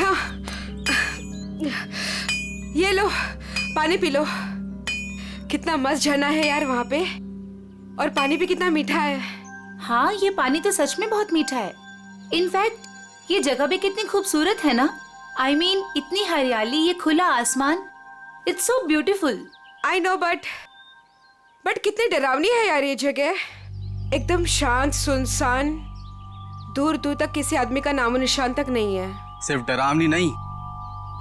नेहा, ये लो पानी P low. कितना मस्त झरना है यार वहाँ पे, और पानी भी कितना मीठा है। हाँ, ये पानी तो सच में बहुत मीठा है। इनफैक्ट ये जगह भी कितनी खूबसूरत है ना। I mean, इतनी हरियाली, ये खुला आसमान, it's so beautiful. I know, but कितनी डरावनी है यार ये जगह। एकदम शांत, सुनसान, दूर दूर तक किसी आदमी का नामो निशान तक नहीं है। सिर्फ डरावनी नहीं,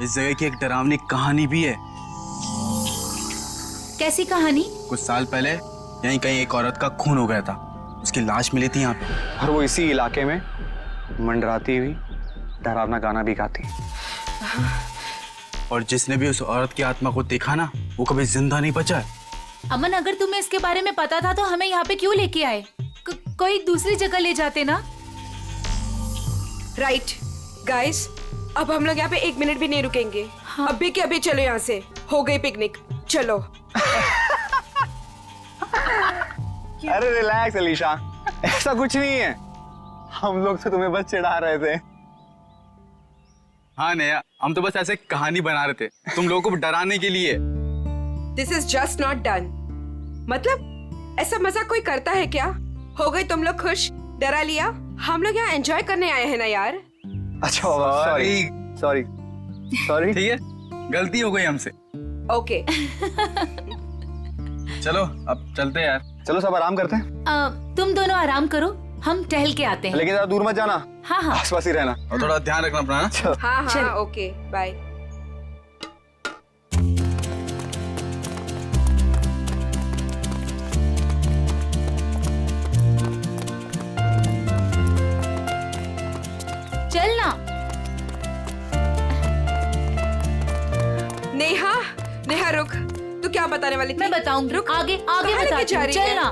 इस जगह की एक डरावनी कहानी भी है। कैसी कहानी? कुछ साल पहले यहीं कहीं एक औरत का खून हो गया था। उसकी लाश मिली थी यहाँ पे, और वो इसी इलाके में मंडराती हुई डरावना गाना भी गाती। और जिसने भी उस औरत की आत्मा को देखा ना, वो कभी जिंदा नहीं बचा है। अमन, अगर तुम्हें इसके बारे में पता था तो हमें यहाँ पे क्यों लेके आए? कोई दूसरी जगह ले जाते ना। राइट गाइस, अब हम लोग यहाँ पे 1 मिनट भी नहीं रुकेंगे। हाँ। अभी के अभी चलो यहाँ से, हो गई पिकनिक, चलो। अरे रिलैक्स अलीशा, ऐसा कुछ नहीं है। हम लोग तो तुम्हें बस चिढ़ा रहे थे। हाँ नेहा, हम तो बस ऐसे कहानी बना रहे थे तुम लोगों को डराने के लिए। This is just not done. मतलब ऐसा मजाक कोई करता है क्या? हो गई तुम लोग खुश, डरा लिया। हम लोग यहाँ एंजॉय करने आए हैं ना यार। अच्छा सॉरी सॉरी सॉरी। ठीक है, गलती हो गई हमसे। ओके चलो अब चलते हैं यार। चलो सब आराम करते हैं। तुम दोनों आराम करो, हम टहल के आते हैं। लेकिन ज्यादा दूर मत जाना। हाँ हाँ, आसपास ही रहना। और थोड़ा ध्यान रखना अपना। हाँ? हाँ चल। हाँ, ओके बाय। चलना। नेहा, नेहा रुक, तू क्या बताने वाली थी? मैं बताऊंगी, रुक, आगे कहाँ आगे लेके बताती जा हूँ, रही है? चलना।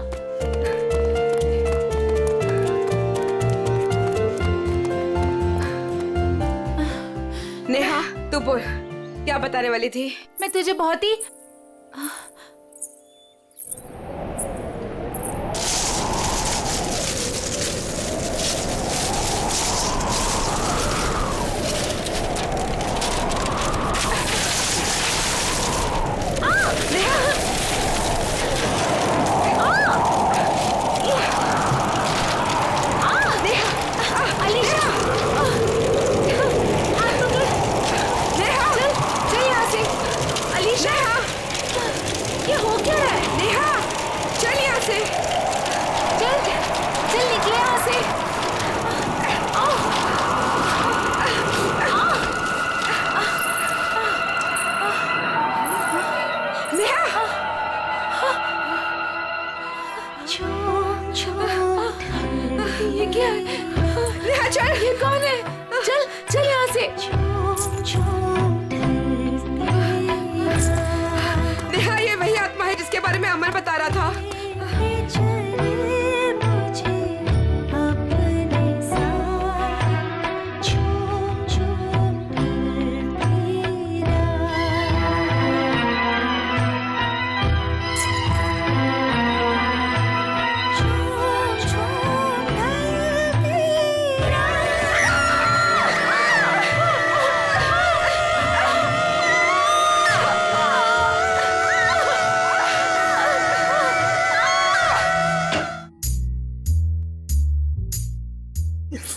नेहा तू बोल, क्या बताने वाली थी? मैं तुझे बहुत ही ये क्या है? नेहा चल, ये कौन है? चल चल यहाँ से। नेहा ये वही आत्मा है जिसके बारे में अमर बता रहा था।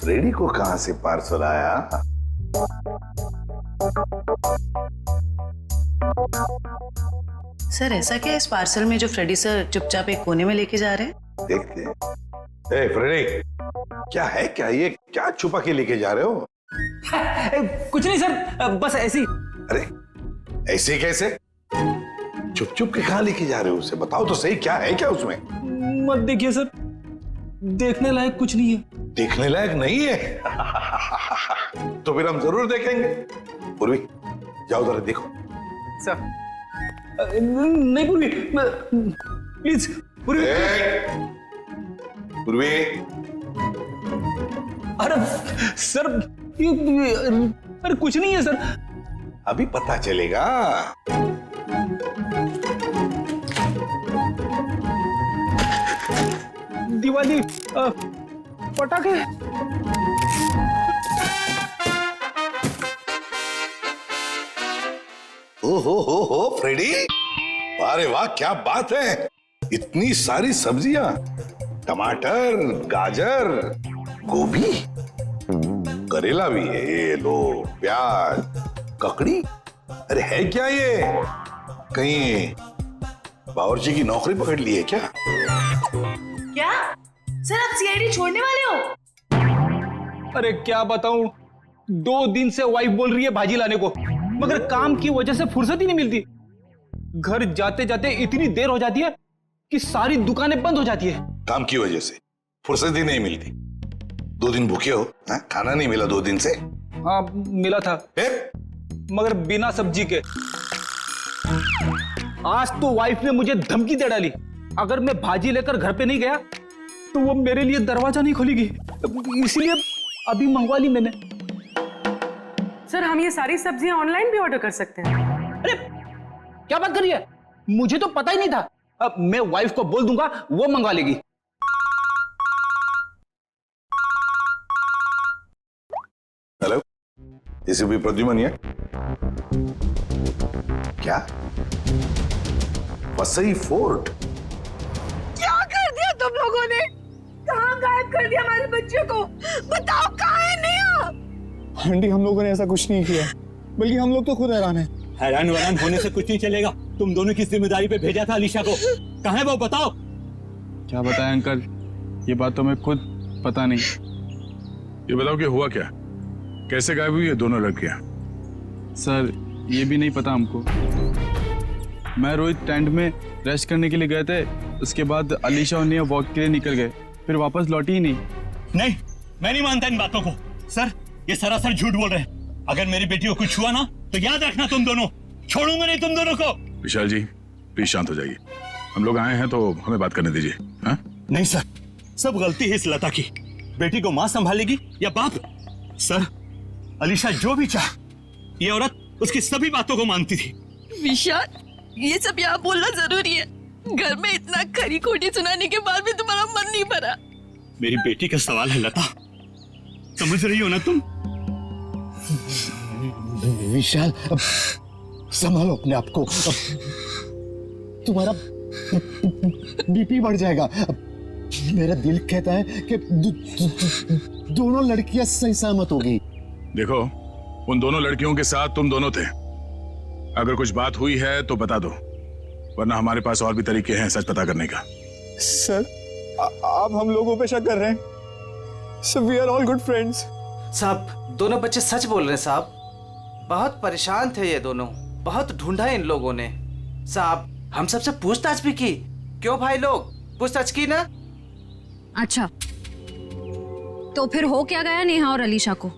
फ्रेडी को कहां से पार्सल आया? सर ऐसा क्या इस पार्सल में जो फ्रेडी सर चुपचाप एक कोने में लेके जा रहे हैं? देखते हैं। ए फ्रेडी, क्या है क्या ये? क्या छुपा के लेके जा रहे हो? कुछ नहीं सर, बस ऐसी। अरे ऐसे कैसे? चुप चुप के कहां लेके जा रहे हो? उसे बताओ तो सही, क्या है क्या उसमें? मत देखिए सर, देखने लायक कुछ नहीं है। देखने लायक नहीं है? तो फिर हम जरूर देखेंगे। पूर्वी जाओ जरा देखो। सर नहीं पूर्वी, प्लीज पूर्वी। पूर्वी, अरे सर अरे कुछ नहीं है सर। अभी पता चलेगा। दिवाली पटाखे। हो फ्रेडी, अरे वाह क्या बात है, इतनी सारी सब्जियां, टमाटर, गाजर, गोभी, करेला भी है, ये लो, प्याज, ककड़ी, अरे है क्या ये, कहीं बावर्ची की नौकरी पकड़ ली है क्या? क्या सर आप सीआईडी छोड़ने वाले हो? अरे क्या बताऊं, 2 दिन से वाइफ बोल रही है भाजी लाने को, मगर काम की वजह से फुर्सत ही नहीं मिलती। घर जाते जाते इतनी देर हो जाती है कि सारी दुकानें बंद हो जाती है। काम की वजह से फुर्सत ही नहीं मिलती। 2 दिन भूखे हो, हा? खाना नहीं मिला 2 दिन से? हाँ मिला था, मगर बिना सब्जी के। आज तो वाइफ ने मुझे धमकी दे डाली, अगर मैं भाजी लेकर घर पे नहीं गया तो वो मेरे लिए दरवाजा नहीं खोलेगी, इसलिए अभी मंगवा ली मैंने। सर हम ये सारी सब्जियां ऑनलाइन भी ऑर्डर कर सकते हैं? अरे क्या बात कर रही है, मुझे तो पता ही नहीं था। अब मैं वाइफ को बोल दूंगा, वो मंगवा लेगी। हेलो, एसीपी प्रद्युमन है क्या? वसई फोर्ट? क्या कर दिया तुम लोगों ने? कहाँ गायब कर दिया हमारे बच्चे को? बताओ कहाँ है नेहा? आंटी हम लोगों ने ऐसा कुछ नहीं किया, बल्कि हम लोग तो खुद हैरान हैं। हैरान वैरान होने से कुछ नहीं चलेगा। तुम दोनों की जिम्मेदारी पे भेजा था अलीशा को, कहाँ है वो बताओ। क्या बताएं अंकल, ये बात तो मैं खुद पता नहीं। ये बताओ कि हुआ क्या, कैसे गायब हुई ये दोनों लड़कियां? सर ये भी नहीं पता हमको। मैं रोहित टेंट में रेस्ट करने के लिए गए थे, उसके बाद अलीशा और नेहा वॉक के लिए निकल गए, फिर वापस लौटी ही नहीं। नहीं, मैं नहीं मानता इन बातों को। सर ये सरासर झूठ बोल रहे हैं। अगर मेरी बेटी को कुछ हुआ ना तो याद रखना तुम दोनों, छोड़ूंगा नहीं तुम दोनों को। विशाल जी प्लीज शांत हो जाइए, हम लोग आए हैं तो हमें बात करने दीजिए। हाँ? नहीं सर, सब गलती है इस लता की। बेटी को माँ संभालेगी या बाप? सर अलीशा जो भी चाहे, ये औरत उसकी सभी बातों को मानती थी। विशाल ये सब यहाँ बोलना जरूरी है? घर में इतना खरी खोटी सुनाने के बाद भी तुम्हारा मन नहीं भरा? मेरी बेटी का सवाल है लता, समझ रही हो ना तुम? विशाल अब संभालो अपने आप को, तुम्हारा बीपी बढ़ जाएगा। मेरा दिल कहता है कि दोनों लड़कियां सही सहमत हो गई। देखो उन दोनों लड़कियों के साथ तुम दोनों थे, अगर कुछ बात हुई है तो बता दो, वरना हमारे पास और भी तरीके हैं सच पता करने का। सर आप हम लोगों पे शक कर रहे हैं? Sir we are all good friends. साहब दोनों बच्चे सच बोल रहे हैं साहब, बहुत परेशान थे ये दोनों, बहुत ढूंढा इन लोगों ने। साहब हम सबसे पूछताछ भी की, क्यों भाई लोग पूछताछ की ना? अच्छा तो फिर हो क्या गया नेहा और अलीशा को?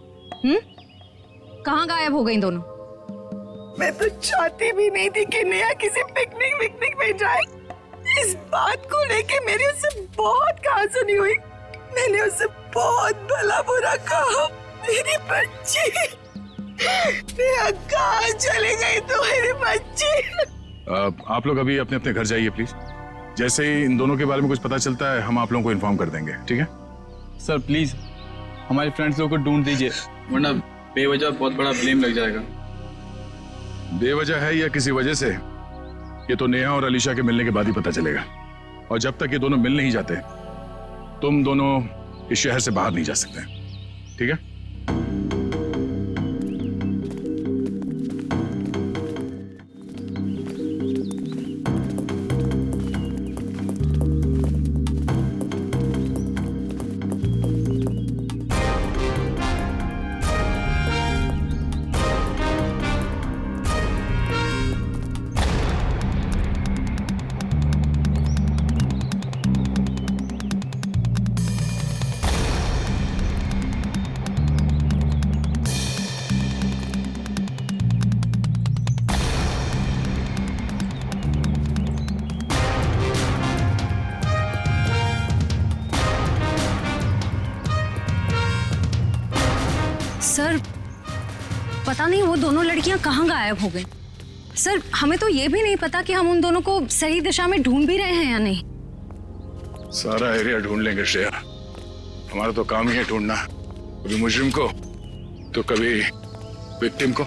कहाँ गायब हो गई दोनों? मैं तो चाहती भी नहीं थी कि नेहा किसी पिकनिक में जाए। इस बात को लेके मेरी उससे बहुत कहासुनी हुई। मैंने उससे बहुत भला बुरा कहा। मेरी बच्ची नेहा कहाँ चले गई तो मेरी बच्ची? आप लोग अभी अपने अपने घर जाइए प्लीज। जैसे ही इन दोनों के बारे में कुछ पता चलता है हम आप लोगों को इन्फॉर्म कर देंगे, ठीक है? सर प्लीज हमारे फ्रेंड्स लोगों को ढूंढ दीजिए, वरना बेवजह बहुत बड़ा ब्लेम लग जाएगा। बेवजह है या किसी वजह से, ये तो नेहा और अलीशा के मिलने के बाद ही पता चलेगा। और जब तक ये दोनों मिल नहीं जाते तुम दोनों इस शहर से बाहर नहीं जा सकते, ठीक है? सर पता नहीं वो दोनों लड़कियां कहाँ गायब हो गई। सर हमें तो ये भी नहीं पता कि हम उन दोनों को सही दिशा में ढूंढ भी रहे हैं या नहीं। सारा एरिया ढूंढ लेंगे श्रेया, हमारा तो काम ही है ढूंढना, कभी मुजरिम को तो कभी विक्टिम को।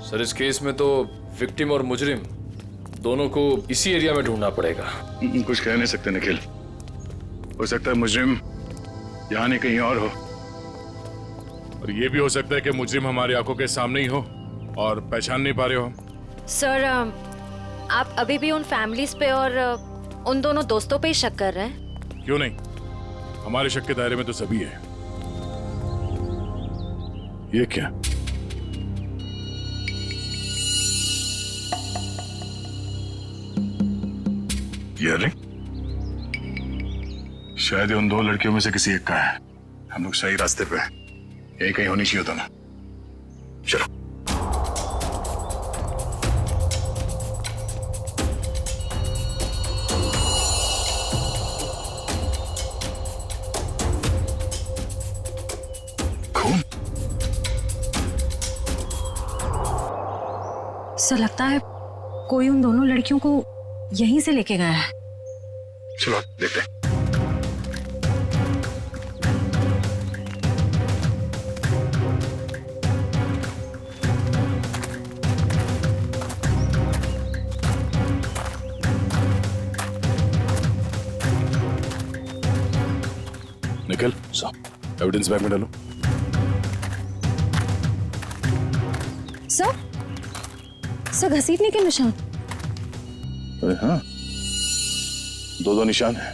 सर इस केस में तो विक्टिम और मुजरिम दोनों को इसी एरिया में ढूंढना पड़ेगा। कुछ कह नहीं सकते निखिल, हो सकता है मुजरिम यहाँ नहीं कहीं और हो, और ये भी हो सकता है कि मुजरिम हमारी आंखों के सामने ही हो और पहचान नहीं पा रहे हो। सर आप अभी भी उन फैमिलीज पे और उन दोनों दोस्तों पे ही शक कर रहे हैं? क्यों नहीं, हमारे शक के दायरे में तो सभी है। ये क्या? ये रिंग शायद ये उन दो लड़कियों में से किसी एक का है। हम लोग सही रास्ते पे हैं। यही कहीं होनी चाहिए होता ना। चलो। खून? सर लगता है कोई उन दोनों लड़कियों को यहीं से लेके गया है। चलो देखते हैं। निकल, एविडेंस बैग में डालो। सर घसीटने के निशान। अरे हाँ, दो निशान है।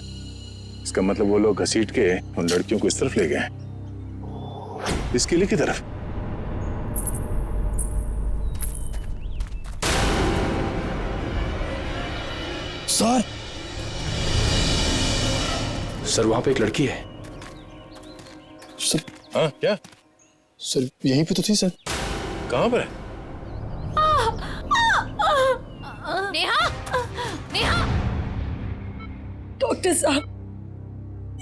इसका मतलब वो लोग घसीट के उन लड़कियों को इस तरफ ले गए, इस किले की तरफ। सर वहां पे एक लड़की है। सर हाँ क्या? सर यहीं पे तो थी सर। कहां पर है? नेहा, नेहा। डॉक्टर साहब,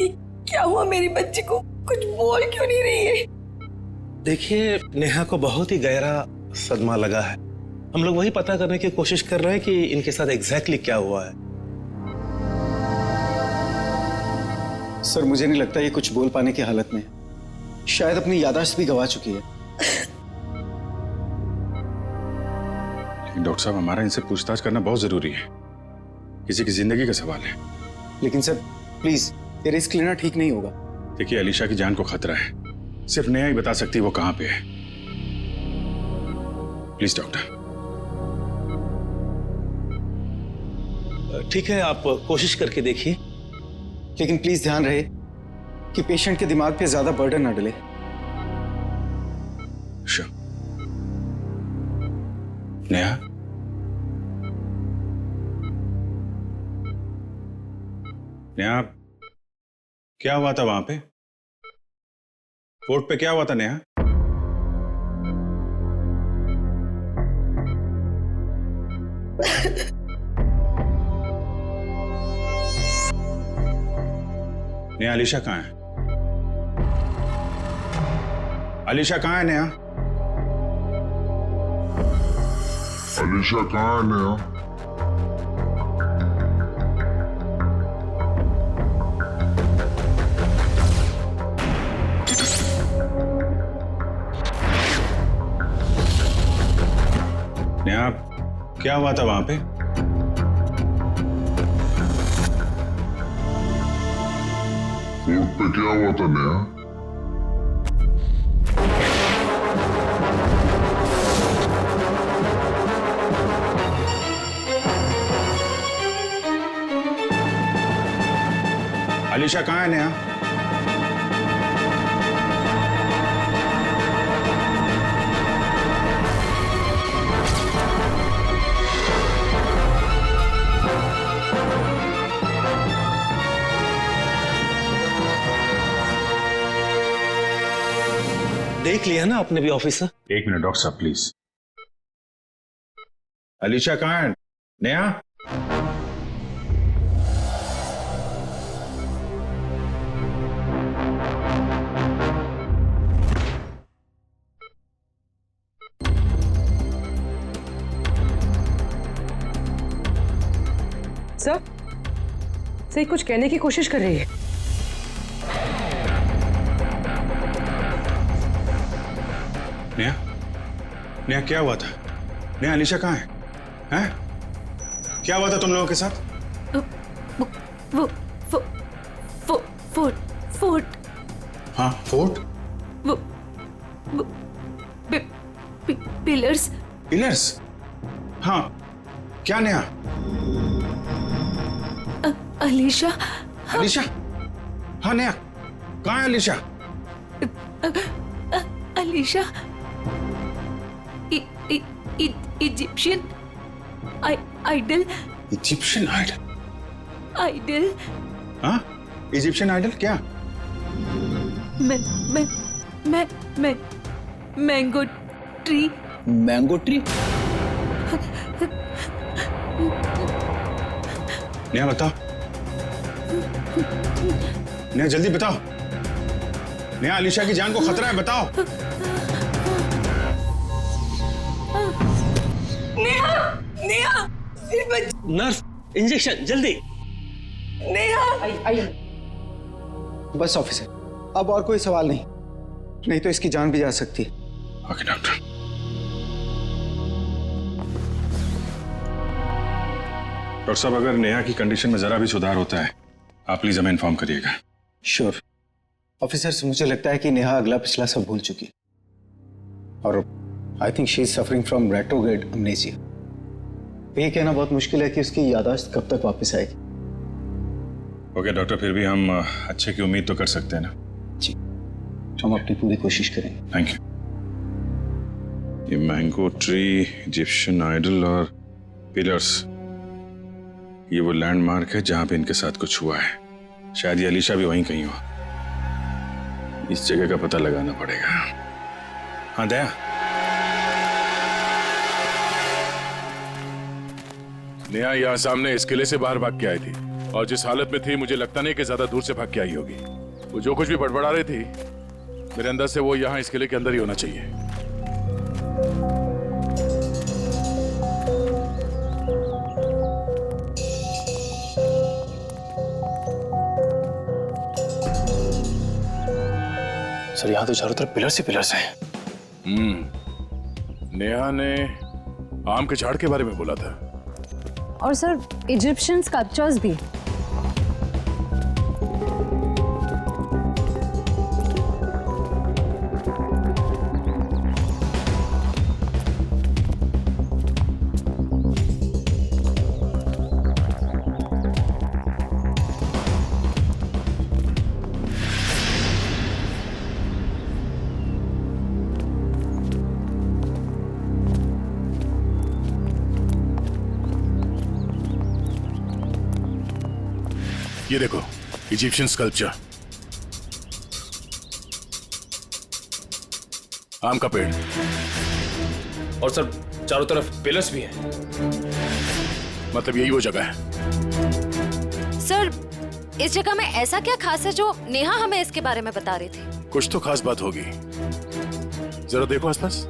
ये क्या हुआ मेरी बच्ची को? कुछ बोल क्यों नहीं रही है? देखिए, नेहा को बहुत ही गहरा सदमा लगा है। हम लोग वही पता करने की कोशिश कर रहे हैं कि इनके साथ एग्जैक्टली क्या हुआ है। सर मुझे नहीं लगता ये कुछ बोल पाने की हालत में है। शायद अपनी याददाश्त भी गंवा चुकी है। डॉक्टर साहब, हमारा इनसे पूछताछ करना बहुत जरूरी है। किसी की जिंदगी का सवाल है। लेकिन सर प्लीज, ये रिस्क लेना ठीक नहीं होगा। देखिए, अलीशा की जान को खतरा है। सिर्फ नेहा ही बता सकती है वो कहां पे है। Please doctor. ठीक है, आप कोशिश करके देखिए, लेकिन प्लीज ध्यान रहे कि पेशेंट के दिमाग पे ज्यादा बर्डन ना डले। श्योर। नेहा, नेहा, क्या हुआ था वहां पे? कोर्ट पे क्या हुआ था नेहा? नेहा, अलीशा कहाँ है? अलीशा कहाँ है नेहा? अलीशा कहाँ है नेहा? नेहा, क्या हुआ था वहां पे? कोर्ट पे क्या हुआ था नेहा? अलीशा कहाँ है नेहा? देख लिया ना आपने भी ऑफिसर? एक मिनट डॉक्टर साहब प्लीज। अलीशा कहाँ है नेहा? सर कुछ कहने की कोशिश कर रही है। नेहा, नेहा क्या हुआ था? नेहा, अलीशा कहाँ है? हैं? क्या हुआ था तुम लोगों के साथ? वो फोर्ट हाँ, फोर्ट? वो पिलर्स। पिलर्स? हाँ, क्या नेहा? अलीशा। अलीशा? हाँ नेहा, कहाँ है Alisha? Alisha Egyptian idol. Egyptian idol? Idol? हाँ, इजिप्शियन आइडल क्या? Mango tree. Mango tree? Neha बताओ, नेहा जल्दी बताओ, नेहा अलीशा की जान को खतरा है, बताओ। नेहा, नेहा, नर्स, इंजेक्शन जल्दी। नेहा। बस ऑफिसर, अब और कोई सवाल नहीं, नहीं तो इसकी जान भी जा सकती है। Okay doctor. डॉक्टर साहब, अगर नेहा की कंडीशन में जरा भी सुधार होता है, आप प्लीज हमें इन्फॉर्म करिएगा। श्योर ऑफिसर, मुझे लगता है कि नेहा अगला पिछला सब भूल चुकी है और I think she is suffering from retrograde amnesia. ये कहना बहुत मुश्किल है कि उसकी याददाश्त कब तक वापस आएगी। ओके डॉक्टर, फिर भी हम अच्छे की उम्मीद तो कर सकते हैं ना? जी, हम अपनी पूरी कोशिश करेंगे। Thank you. ये मैंगो ट्री, इजिप्शियन आइडल और पिलर्स, ये वो लैंडमार्क है जहां पे इनके साथ कुछ हुआ है। शायद ये अलीशा भी वहीं कहीं हो। इस जगह का पता लगाना पड़ेगा। हाँ दया, नेहा यहाँ सामने इस किले से बाहर भाग के आई थी और जिस हालत में थी मुझे लगता नहीं कि ज्यादा दूर से भाग के आई होगी। वो जो कुछ भी बड़बड़ा रही थी, मेरे अंदर से वो यहाँ इस किले के अंदर ही होना चाहिए। सर, यहाँ तो चारों तरफ पिलर्स ही पिलर्स हैं। नेहा ने आम के झाड़ के बारे में बोला था। और सर इजिप्शियन स्कल्पचर्स भी। ये देखो, इजिप्शियन स्कल्पचर, आम का पेड़, और सर चारों तरफ पिलर्स भी हैं। मतलब यही वो जगह है। सर, इस जगह में ऐसा क्या खास है जो नेहा हमें इसके बारे में बता रही थी? कुछ तो खास बात होगी, जरा देखो आसपास।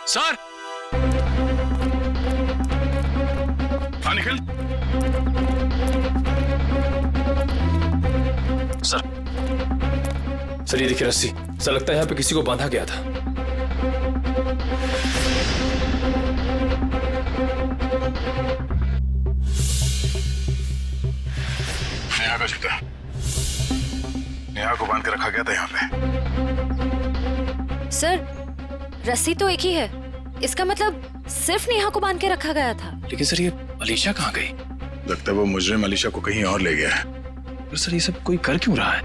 सर, हाँ निखिल। सर ये देखिए रस्सी, सर लगता है यहाँ पे किसी को बांधा गया था। नेहा का जूता, नेहा को बांध के रखा गया था यहाँ पे। सर, रस्सी तो एक ही है, इसका मतलब सिर्फ नेहा को बांध के रखा गया था। लेकिन सर ये अलीशा कहाँ गई? लगता है वो मुजरिम अलीशा को कहीं और ले गया है। पर सर ये सब कोई कर क्यों रहा है?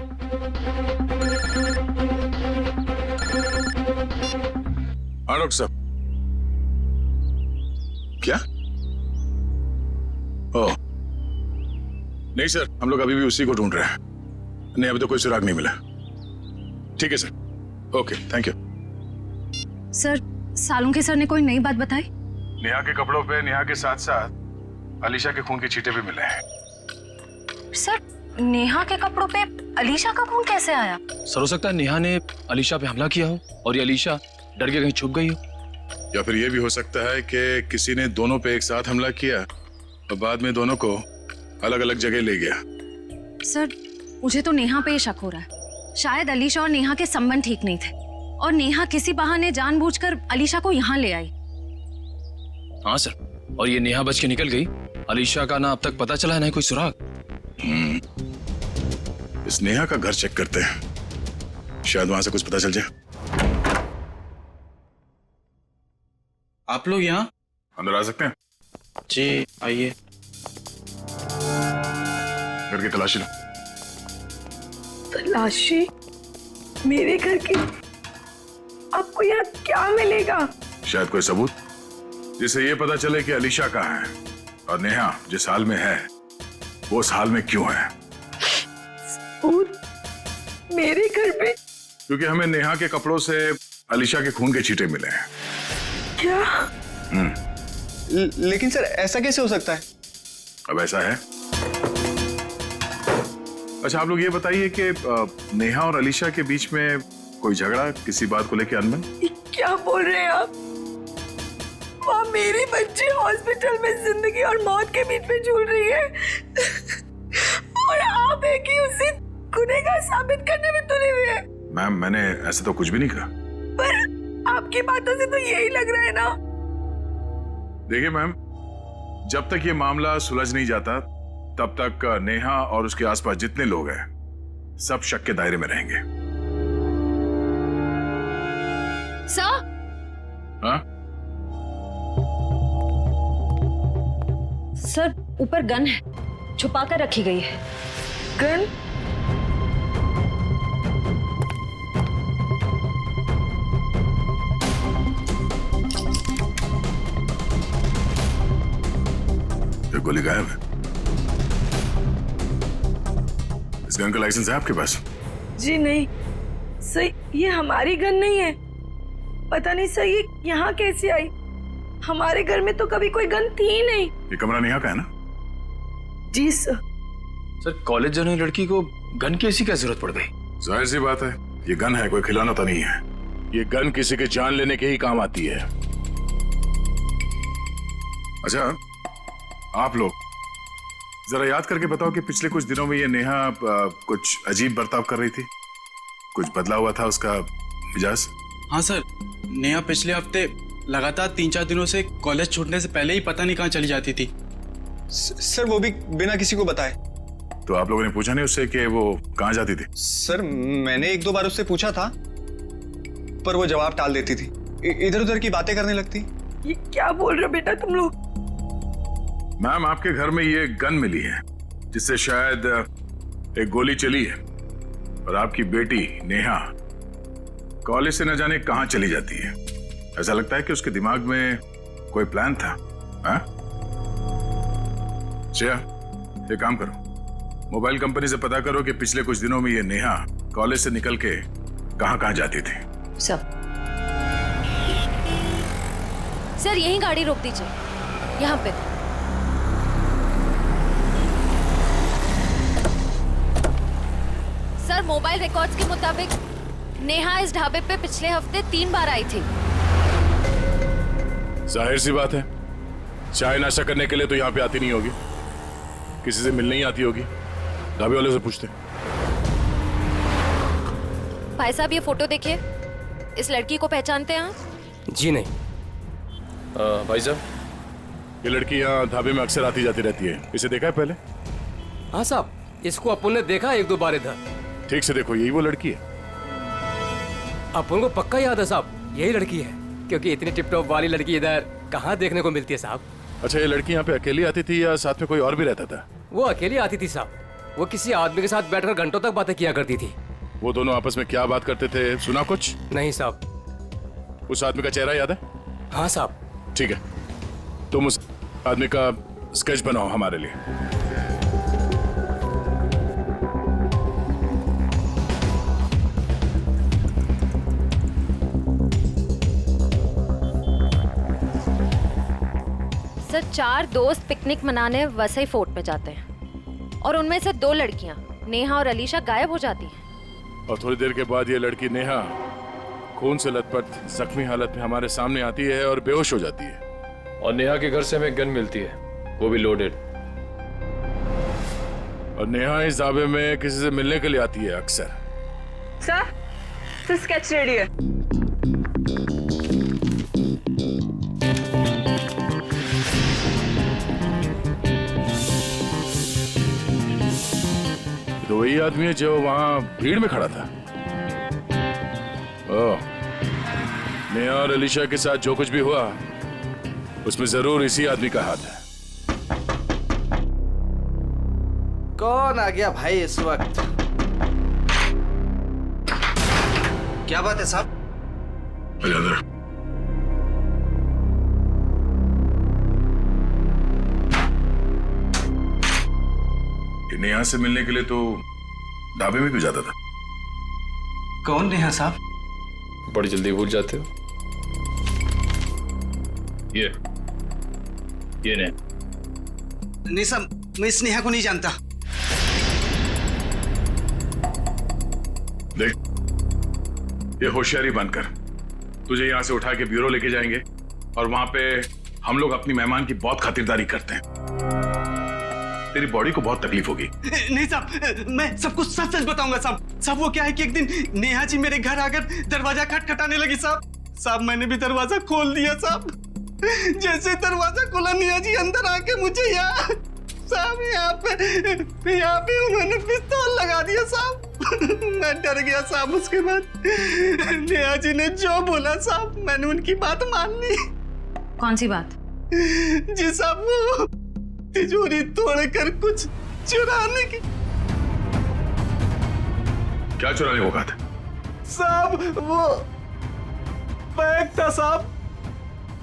हाँ डॉक्टर साहब। क्या? ओह नहीं सर, हम लोग अभी भी उसी को ढूंढ रहे हैं। नहीं, अभी तो कोई सुराग नहीं मिला। ठीक है sir, okay thank you. Sir, Salunke sir ने कोई नई बात बताई? नेहा के कपड़ों पे नेहा के साथ साथ अलीशा के खून के छींटे भी मिले हैं। सर, नेहा के कपड़ों पे अलीशा का खून कैसे आया? सर हो सकता है नेहा ने अलीशा पे हमला किया हो और ये अलीशा डर के कहीं छुप गई हो। या फिर ये भी हो सकता है कि किसी ने दोनों पे एक साथ हमला किया और बाद में दोनों को अलग अलग जगह ले गया। सर मुझे तो नेहा पे शक हो रहा है। शायद अलीशा और नेहा के संबंध ठीक नहीं थे और नेहा किसी बहाने जानबूझकर अलीशा को यहाँ ले आई। हाँ सर, और ये नेहा बच के निकल गई। अलीशा का ना अब तक पता चला है ना कोई सुराग। इस नेहा का घर चेक करते हैं, शायद वहां से कुछ पता चल जाए। आप लोग यहाँ अंदर आ सकते हैं? जी आइए। घर की तलाशी लो। तलाशी? मेरे घर की? आपको यहाँ क्या मिलेगा? शायद कोई सबूत जिससे ये पता चले कि अलीशा कहाँ है और नेहा जिस हाल में है वो उस हाल में क्यों है। सबूत? मेरे घर पे? क्योंकि हमें नेहा के कपड़ों से अलीशा के खून के छींटे मिले हैं। क्या? लेकिन सर ऐसा कैसे हो सकता है? अब ऐसा है। अच्छा आप लोग ये बताइए कि नेहा और अलीशा के बीच में कोई झगड़ा किसी बात को लेकर अनबन? क्या बोल रहे हैं आप? वहाँ मेरी बच्ची हॉस्पिटल में जिंदगी और मौत के बीच में झूल रही है और आप एक ही उसे गुनहगार साबित करने में तुले हुए हैं। मैम मैंने ऐसा तो कुछ भी नहीं कहा। पर आपकी बातों से तो यही लग रहा है ना। देखिए मैम, जब तक ये मामला सुलझ नहीं जाता तब तक नेहा और उसके आसपास जितने लोग हैं सब शक के दायरे में रहेंगे। सर? हाँ? सर ऊपर गन है, छुपा कर रखी गई है। गन? ये गोली गायब है। इस गन का लाइसेंस है आपके पास? जी नहीं सर, ये हमारी गन नहीं है। पता नहीं सर ये यहाँ कैसे आई। हमारे घर में तो कभी कोई गन थी ही नहीं। ये कमरा नेहा का है ना? जी सर। सर कॉलेज जाने लड़की को गन की ऐसी क्या जरूरत पड़ गई? जाहिर सी बात है, ये गन है, कोई खिलौना तो नहीं है। ये गन किसी के जान लेने के ही काम आती है। अच्छा आप लोग जरा याद करके बताओ कि पिछले कुछ दिनों में ये नेहा कुछ अजीब बर्ताव कर रही थी, कुछ बदला हुआ था उसका मिजाज? हाँ सर, नेहा पिछले हफ्ते लगातार 3-4 दिनों से कॉलेज छूटने से पहले ही पता नहीं कहाँ चली जाती थी। सर वो भी बिना किसी को बताए। तो आप लोगों ने पूछा नहीं उससे कि वो कहाँ जाती थी? सर मैंने 1-2 बार उससे पूछा था पर वो जवाब टाल देती थी, इधर उधर की बातें करने लगती। ये क्या बोल रहे हो बेटा तुम लोग? मैम आपके घर में ये गन मिली है जिससे शायद एक गोली चली है और आपकी बेटी नेहा कॉलेज से न जाने कहां चली जाती है। ऐसा लगता है कि उसके दिमाग में कोई प्लान था। हाँ? श्रेया ये काम करो, मोबाइल कंपनी से पता करो कि पिछले कुछ दिनों में ये नेहा कॉलेज से निकल के कहां जाती थी। सर यहीं गाड़ी रोक दीजिए, यहाँ पे। सर मोबाइल रिकॉर्ड्स के मुताबिक नेहा इस ढाबे पे पिछले हफ्ते 3 बार आई थी। जाहिर सी बात है, चाय नाश्ता करने के लिए तो यहाँ पे आती नहीं होगी, किसी से मिलने ही आती होगी। ढाबे वाले से पूछते। भाई साहब ये फोटो देखिए, इस लड़की को पहचानते हैं आप? जी नहीं। भाई साहब ये लड़की यहाँ ढाबे में अक्सर आती जाती रहती है, इसे देखा है पहले? हाँ साहब, इसको अपन ने देखा 1-2 बार इधर। ठीक से देखो, यही वो लड़की है। अपन को पक्का याद है साहब, यही लड़की है, क्योंकि इतनी टिप-टॉप वाली लड़की इधर कहाँ देखने को मिलती है साहब। अच्छा ये लड़की यहाँ पे अकेली आती थी या साथ में कोई और भी रहता था? वो अकेली आती थी साहब, वो किसी आदमी के साथ बैठकर घंटों तक बातें किया करती थी। वो दोनों आपस में क्या बात करते थे, सुना कुछ? नहीं साहब। उस आदमी का चेहरा याद है? हाँ साहब। ठीक है, तुम उस आदमी का स्केच बनाओ हमारे लिए। सर 4 दोस्त पिकनिक मनाने वसई फोर्ट में जाते हैं और उनमें से 2 लड़कियां नेहा और अलीशा गायब हो जाती हैं। और थोड़ी देर के बाद ये लड़की नेहा खून से लथपथ जख्मी हालत में हमारे सामने आती है और बेहोश हो जाती है। और नेहा के घर से हमें गन मिलती है, वो भी लोडेड। और नेहा इस दावे में किसी से मिलने के लिए आती है अक्सर। सर स्केच रेडी है। तो वही आदमी है जो वहां भीड़ में खड़ा था। ओह, नेहा और अलीशा के साथ जो कुछ भी हुआ उसमें जरूर इसी आदमी का हाथ है। कौन आ गया भाई इस वक्त? क्या बात है साहब? नेहा से मिलने के लिए तो ढाबे में क्यों जाता था? कौन नेहा साहब? बड़ी जल्दी भूल जाते हो। ये नेहा। नहीं साहब, मैं इस नेहा को नहीं जानता। देख, ये होशियारी बनकर तुझे यहां से उठा के ब्यूरो लेके जाएंगे और वहां पे हम लोग अपनी मेहमान की बहुत खातिरदारी करते हैं। तेरी बॉडी को बहुत तकलीफ होगी। नहीं साहब, मैं सब कुछ सच सच बताऊंगा साहब। साहब वो क्या है कि एक दिन नेहा जी मेरे घर आकर दरवाजा खटखटाने लगी साहब। मैंने भी दरवाजा खोल दिया साहब। जैसे दरवाजा खोला नेहा जी अंदर आके मुझे यहाँ पे उन्होंने पिस्तौल लगा दिया साहब। मैं डर गया साहब। उसके बाद नेहा जी ने जो बोला साहब, मैंने उनकी बात मान ली। कौन सी बात? जी साहब, वो तिजोरी तोड़कर कुछ चुराने की। क्या चुराने को कहा था? साहब वो बैग था साहब।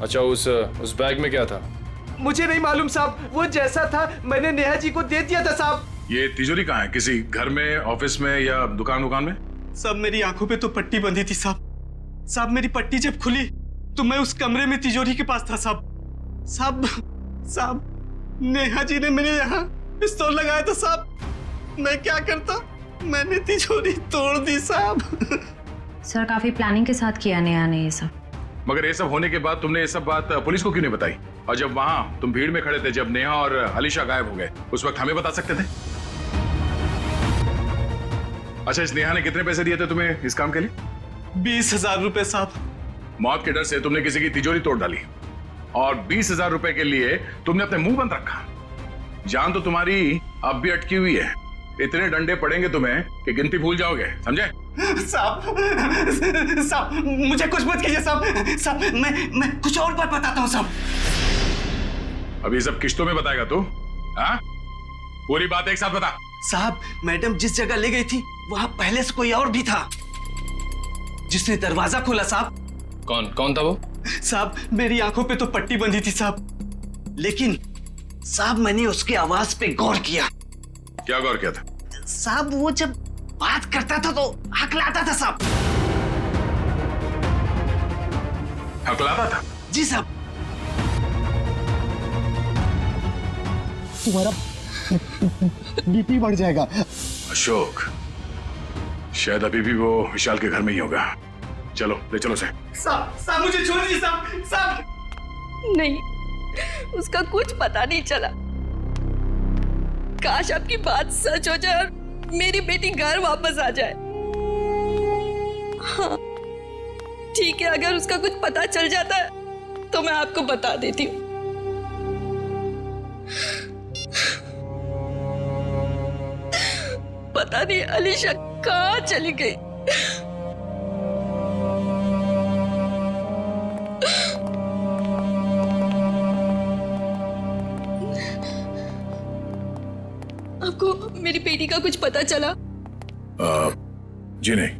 अच्छा, उस बैग में क्या था? मुझे नहीं मालूम साहब, वो जैसा था मैंने नेहा जी को दे दिया था साहब। ये तिजोरी कहाँ है? किसी घर में, ऑफिस में या दुकान में? सब मेरी आंखों पे तो पट्टी बंधी थी साहब। साहब मेरी पट्टी जब खुली तो मैं उस कमरे में तिजोरी के पास था साहब। साहब नेहा जी ने मेरे यहाँ पिस्तौल लगाया था साहब। मैं क्या करता, मैंने तिजोरी तोड़ दी साहब। सर काफी प्लानिंग के साथ किया नेहा ने ये सब। मगर ये सब होने के बाद तुमने ये सब बात पुलिस को क्यों नहीं बताई? और जब वहां तुम भीड़ में खड़े थे, जब नेहा और अलीशा गायब हो गए, उस वक्त हमें बता सकते थे। अच्छा, इस नेहा ने कितने पैसे दिए थे तुम्हें इस काम के लिए? 20,000 रुपए साहब। मौत के डर से तुमने किसी की तिजोरी तोड़ डाली और 20,000 रुपए के लिए तुमने अपने मुंह बंद रखा। जान तो तुम्हारी अब भी अटकी हुई है। इतने डंडे पड़ेंगे तुम्हें कि गिनती भूल जाओगे, समझे? साहब मुझे कुछ मत कीजिए साहब। मैं कुछ और बात बताता हूँ साहब। अब ये सब किश्तों में बताएगा तू? हाँ? पूरी बात एक साथ बता। साहब मैडम जिस जगह ले गई थी वहां पहले से कोई और भी था जिसने दरवाजा खोला साहब। कौन था वो? साहब मेरी आंखों पे तो पट्टी बंधी थी साहब, लेकिन साहब मैंने उसकी आवाज पे गौर किया। क्या गौर किया था? साहब वो जब बात करता था तो हकलाता था साहब। हकलाता था? जी साहब। तुम्हारा बीपी बढ़ जाएगा। अशोक, शायद अभी भी वो विशाल के घर में ही होगा। चलो ले चलो से। साहब मुझे छोड़ दीजिए साहब। नहीं, उसका कुछ पता नहीं चला। काश आपकी बात सच हो जाए और मेरी बेटी घर वापस आ जाए। हाँ ठीक है, अगर उसका कुछ पता चल जाता है तो मैं आपको बता देती हूँ। पता नहीं अलीशा कहाँ चली गई। आपको मेरी बेटी का कुछ पता चला? जी नहीं।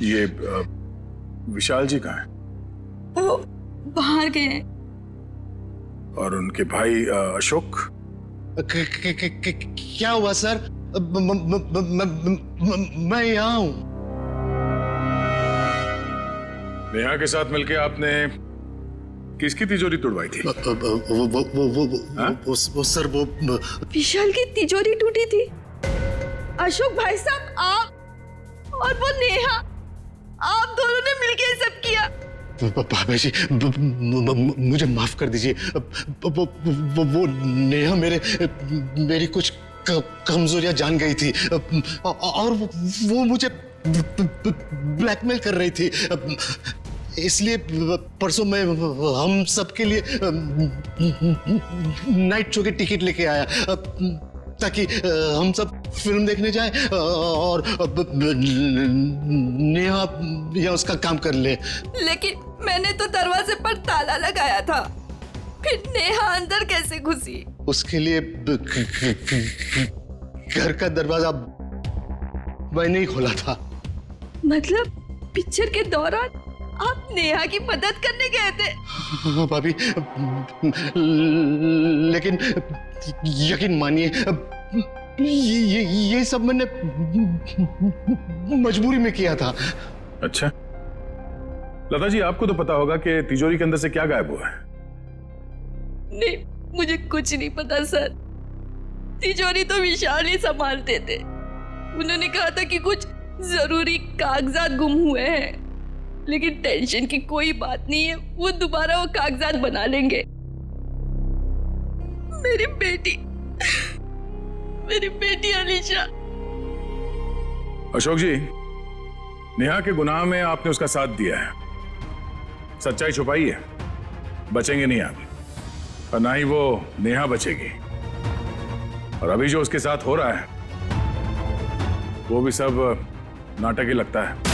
ये विशाल जी कहाँ हैं? वो बाहर गए हैं। और उनके भाई अशोक? क्या हुआ सर? मैं यहाँ हूँ। नेहा के साथ मिलके आपने किसकी तिजोरी तोड़वाई थी? वो सर वो विशाल की तिजोरी टूटी थी। अशोक भाई साहब आप और वो नेहा आप दोनों ने मिलके ये सब किया। भाभी जी मुझे माफ कर दीजिए। वो नेहा मेरी कुछ कमजोरियां जान गई थी और वो मुझे ब्लैकमेल कर रही थी, इसलिए परसों मैं हम सबके लिए नाइट शो की टिकट लेके आया ताकि हम सब फिल्म देखने जाएं और नेहा या उसका काम कर ले। लेकिन मैंने तो दरवाजे पर ताला लगाया था, फिर नेहा अंदर कैसे घुसी? उसके लिए घर का दरवाजा मैंने ही खोला था। मतलब पिक्चर के दौरान आप नेहा की मदद करने गए थे? हाँ भाभी, लेकिन यकीन मानिए ये सब मैंने मजबूरी में किया था। अच्छा लता जी, आपको तो पता होगा कि तिजोरी के अंदर से क्या गायब हुआ है? नहीं, मुझे कुछ नहीं पता सर। तिजोरी तो विशाल ही संभालते थे। उन्होंने कहा था कि कुछ जरूरी कागजात गुम हुए हैं, लेकिन टेंशन की कोई बात नहीं है, वो दोबारा वो कागजात बना लेंगे। मेरी बेटी अलीशा। अशोक जी, नेहा के गुनाह में आपने उसका साथ दिया है, सच्चाई छुपाई है, बचेंगे नहीं आप, और ना ही वो नेहा बचेगी। और अभी जो उसके साथ हो रहा है वो भी सब नाटक ही लगता है।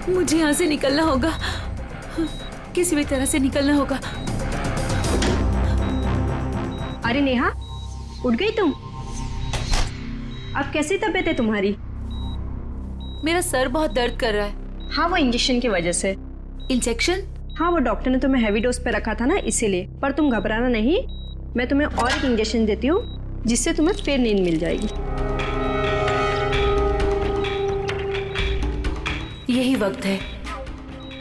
मुझे यहाँ से निकलना होगा, किसी भी तरह से निकलना होगा। अरे नेहा, उठ गई तुम? अब कैसी तबीयत है तुम्हारी? मेरा सर बहुत दर्द कर रहा है। हाँ, वो इंजेक्शन की वजह से। इंजेक्शन? हाँ, वो डॉक्टर ने तुम्हें हैवी डोज पे रखा था ना, इसीलिए। पर तुम घबराना नहीं, मैं तुम्हें और एक इंजेक्शन देती हूँ जिससे तुम्हें फिर नींद मिल जाएगी। यही वक्त है,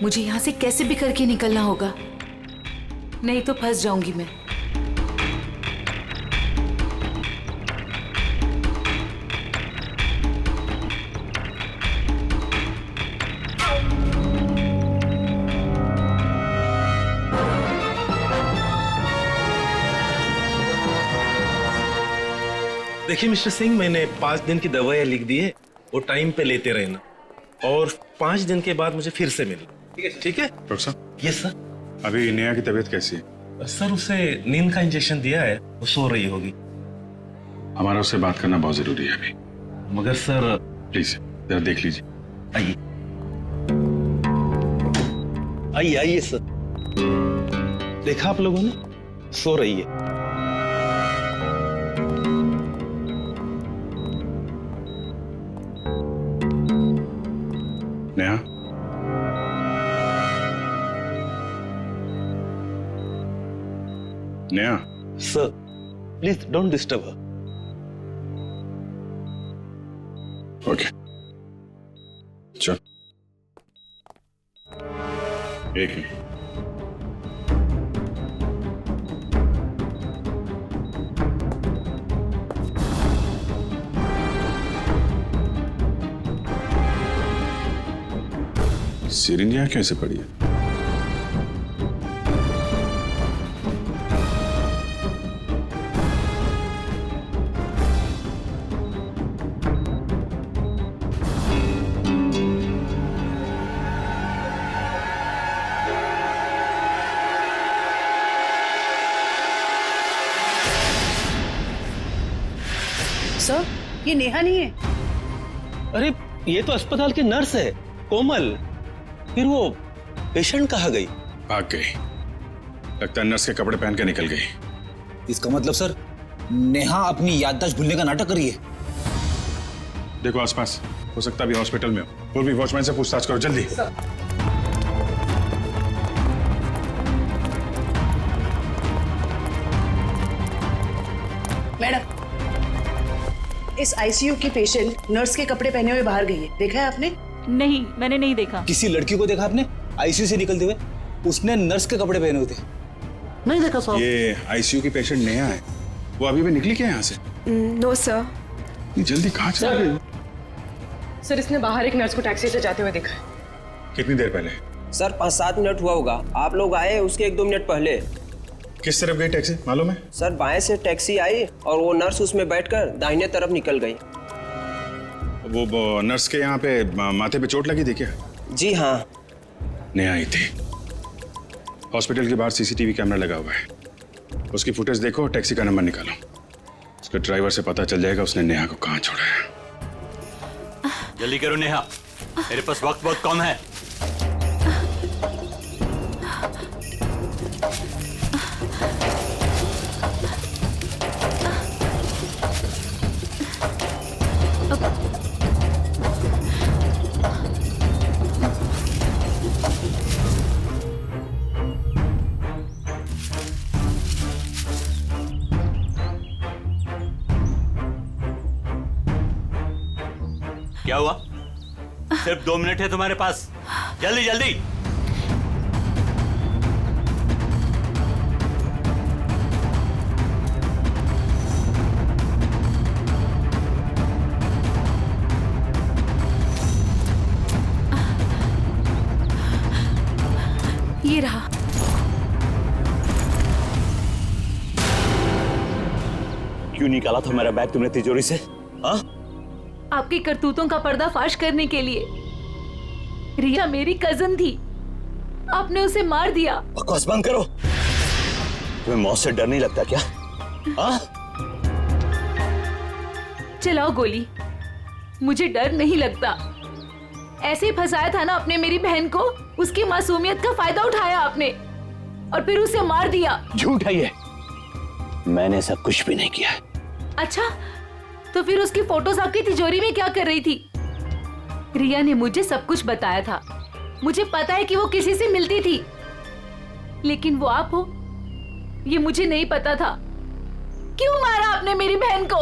मुझे यहाँ से कैसे भी करके निकलना होगा, नहीं तो फंस जाऊंगी मैं। देखिए मिस्टर सिंह, मैंने 5 दिन की दवाइयाँ लिख दी है, वो टाइम पे लेते रहना और 5 दिन के बाद मुझे फिर से मिलना। ठीक है डॉक्टर साहब? Yes sir. अभी नेहा की तबीयत कैसी है? सर, उसे नींद का इंजेक्शन दिया है, वो सो रही होगी। हमारा उससे बात करना बहुत जरूरी है अभी। मगर सर प्लीज जरा देख लीजिए। आइए आइए आइए सर। देखा आप लोगों ने, सो रही है। Neha, Neha. Sir please don't disturb her. Okay, चल। एक मिनट। सिरिंज यहाँ कैसे पड़ी है? सर, ये नेहा नहीं है। अरे ये तो अस्पताल की नर्स है, कोमल। फिर वो पेशेंट कहाँ गई? भाग गई। लगता है नर्स के कपड़े पहन के निकल गई। इसका मतलब सर, नेहा अपनी याददाश्त भूलने का नाटक कर रही है। देखो आसपास, हो सकता भी हॉस्पिटल में हो। और भी वॉचमैन से पूछताछ करो जल्दी। मैडम, इस आईसीयू की पेशेंट नर्स के कपड़े पहने हुए बाहर गई है, देखा है आपने? नहीं, मैंने नहीं देखा। किसी लड़की को देखा आपने आईसीयू से निकलते हुए? उसने नर्स के कपड़े पहने हुए थे। नहीं देखा साहब। ये आईसीयू की पेशेंट नेहा है, वो अभी भी निकली क्या यहाँ से? No sir. जल्दी कहाँ चला गई? सर, इसने बाहर एक नर्स को टैक्सी से जाते हुए देखा है। कितनी देर पहले? सर 5-7 मिनट हुआ होगा। आप लोग आए उसके 1-2 मिनट पहले। किस तरफ गई टैक्सी मालूम है? सर बाएं से टैक्सी आई और वो नर्स उसमें बैठकर दाहिने तरफ निकल गई। वो नर्स के यहाँ पे माथे पे चोट लगी थी क्या? जी हाँ। नेहा आई थी। हॉस्पिटल के बाहर सीसीटीवी कैमरा लगा हुआ है, उसकी फुटेज देखो, टैक्सी का नंबर निकालो। उसके ड्राइवर से पता चल जाएगा उसने नेहा को कहाँ छोड़ा है। जल्दी करो नेहा, मेरे पास वक्त बहुत कम है। क्या हुआ? सिर्फ 2 मिनट है तुम्हारे पास, जल्दी जल्दी। ये रहा। क्यों निकाला था मेरा बैग तुमने तिजोरी से? हाँ? आपकी करतूतों का पर्दाफाश करने के लिए। रिया मेरी कजन थी, आपने उसे मार दिया। बकवास बंद करो। तुम्हें मौत से डर नहीं लगता क्या? हाँ? चलाओ गोली, मुझे डर नहीं लगता। ऐसे ही फंसाया था ना आपने मेरी बहन को, उसकी मासूमियत का फायदा उठाया आपने और फिर उसे मार दिया। झूठ है ये, मैंने सब कुछ भी नहीं किया। अच्छा, तो फिर उसकी फोटोज आपकी तिजोरी में क्या कर रही थी? रिया ने मुझे सब कुछ बताया था। मुझे पता है कि वो किसी से मिलती थी, लेकिन वो आप हो ये मुझे नहीं पता था। क्यों मारा आपने मेरी बहन को?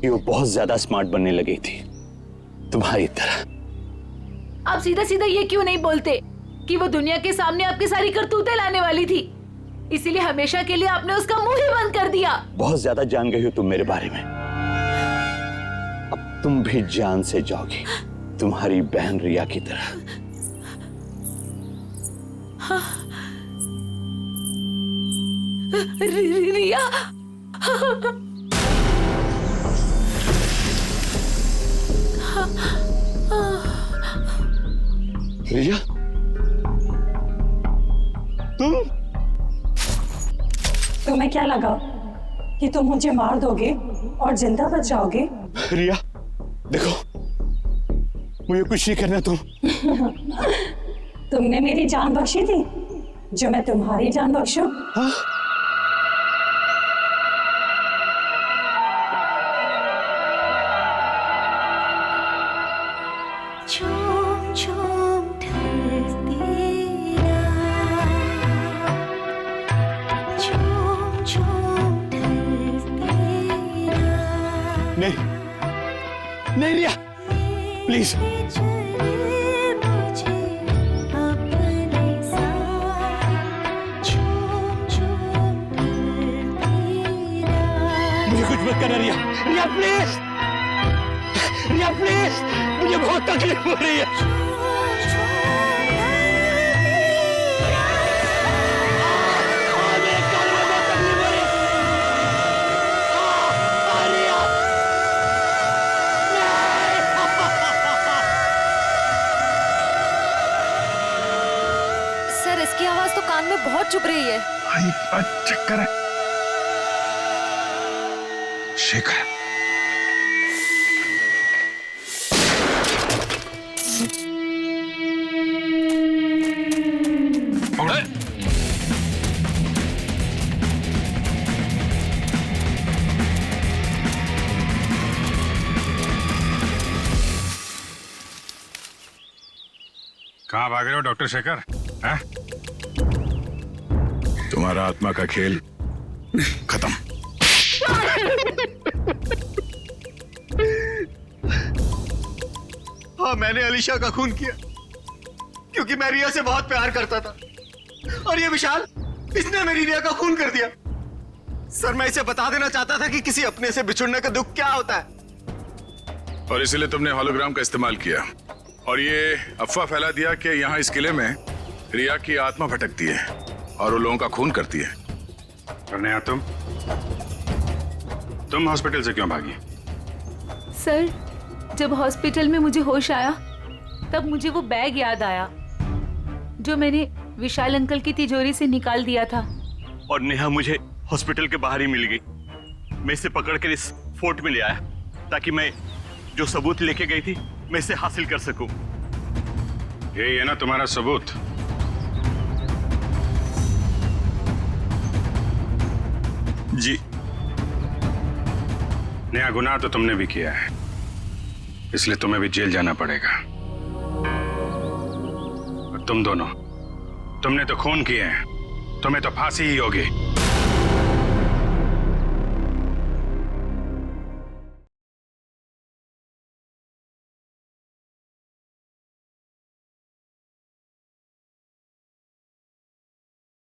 वो बहुत ज्यादा स्मार्ट बनने लगी थी तुम्हारी तरह। आप सीधा सीधा ये क्यों नहीं बोलते कि वो दुनिया के सामने आपकी सारी करतूतें लाने वाली थी, इसीलिए हमेशा के लिए आपने उसका मुंह ही बंद कर दिया। बहुत ज्यादा जान गई हो तुम मेरे बारे में, अब तुम भी जान से जाओगी तुम्हारी बहन रिया की तरह। हाँ। रिया रिया तुम्हें क्या लगा कि तुम मुझे मार दोगे और जिंदा बच जाओगे? रिया देखो, मुझे कुछ नहीं करना। तुमने मेरी जान बख्शी थी, जो मैं तुम्हारी जान बख्शूं? हाँ? नहीं नहीं रिया प्लीज। मुझे कुछ मत करना रिया। रिया प्लीज, रिया प्लीज, मुझे बहुत तकलीफ हो रही है। इसकी आवाज तो कान में बहुत चुभ रही है। चक्कर है, शेखर। कहाँ भाग रहे हो डॉक्टर शेखर? हैं? तुम्हारा आत्मा का खेल खत्म। हाँ, मैंने अलीशा का खून किया क्योंकि मैं रिया से बहुत प्यार करता था, और ये विशाल, इसने मेरी रिया का खून कर दिया। सर, मैं इसे बता देना चाहता था कि किसी अपने से बिछुड़ने का दुख क्या होता है। और इसीलिए तुमने हॉलोग्राम का इस्तेमाल किया और ये अफवाह फैला दिया कि यहाँ इस किले में रिया की आत्मा भटकती है और वो लोगों का खून करती है। और नेहा, तुम हॉस्पिटल से क्यों भागी? सर, जब हॉस्पिटल में मुझे होश आया तब मुझे वो बैग याद आया जो मैंने विशाल अंकल की तिजोरी से निकाल दिया था। और नेहा मुझे हॉस्पिटल के बाहर ही मिल गई। मैं इसे पकड़कर इस फोर्ट में ले आया ताकि मैं जो सबूत लेके गई थी मैं इसे हासिल कर सकूं। यही है ना तुम्हारा सबूत? जी। नया गुनाह तो तुमने भी किया है, इसलिए तुम्हें भी जेल जाना पड़ेगा। और तुम दोनों, तुमने तो खून किए हैं, तुम्हें तो फांसी ही होगी।